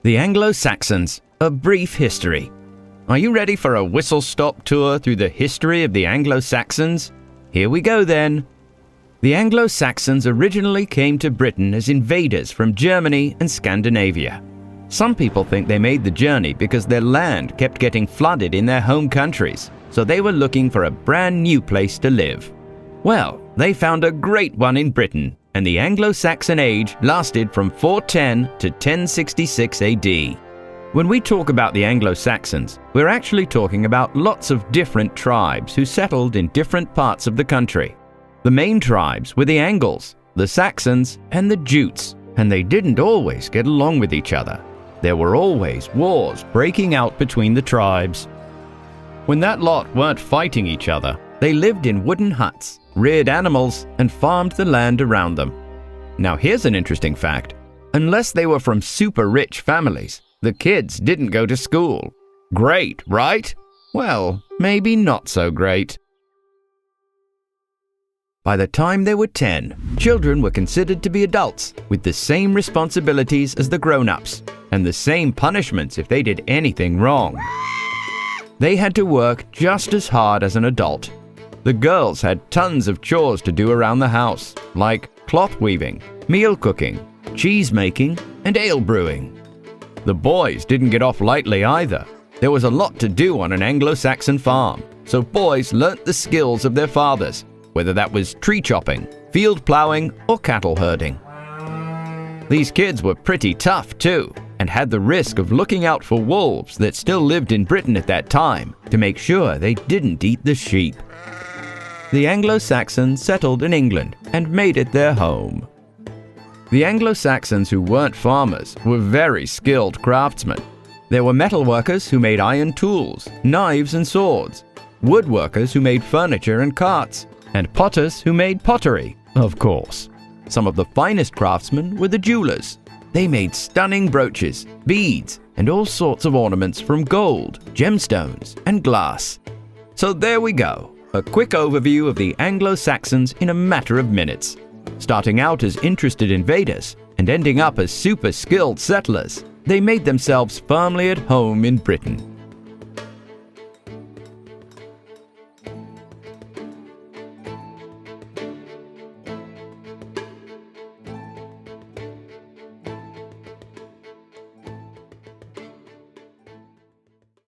The Anglo-Saxons, a brief history. Are you ready for a whistle-stop tour through the history of the Anglo-Saxons? Here we go then. The Anglo-Saxons originally came to Britain as invaders from Germany and Scandinavia. Some people think they made the journey because their land kept getting flooded in their home countries, so they were looking for a brand new place to live. Well, they found a great one in Britain, and the Anglo-Saxon age lasted from 410 to 1066 AD. When we talk about the Anglo-Saxons, we're actually talking about lots of different tribes who settled in different parts of the country. The main tribes were the Angles, the Saxons, and the Jutes, and they didn't always get along with each other. There were always wars breaking out between the tribes. When that lot weren't fighting each other, they lived in wooden huts, reared animals, and farmed the land around them. Now here's an interesting fact. Unless they were from super rich families, the kids didn't go to school. Great, right? Well, maybe not so great. By the time they were 10, children were considered to be adults with the same responsibilities as the grown-ups and the same punishments if they did anything wrong. They had to work just as hard as an adult. The girls had tons of chores to do around the house, like cloth weaving, meal cooking, cheese making, and ale brewing. The boys didn't get off lightly either. There was a lot to do on an Anglo-Saxon farm, so boys learnt the skills of their fathers, whether that was tree chopping, field plowing, or cattle herding. These kids were pretty tough too, and had the risk of looking out for wolves that still lived in Britain at that time to make sure they didn't eat the sheep. The Anglo-Saxons settled in England and made it their home. The Anglo-Saxons who weren't farmers were very skilled craftsmen. There were metalworkers who made iron tools, knives and swords, woodworkers who made furniture and carts, and potters who made pottery, of course. Some of the finest craftsmen were the jewelers. They made stunning brooches, beads, and all sorts of ornaments from gold, gemstones, and glass. So there we go. A quick overview of the Anglo-Saxons in a matter of minutes. Starting out as interested invaders and ending up as super skilled settlers, they made themselves firmly at home in Britain.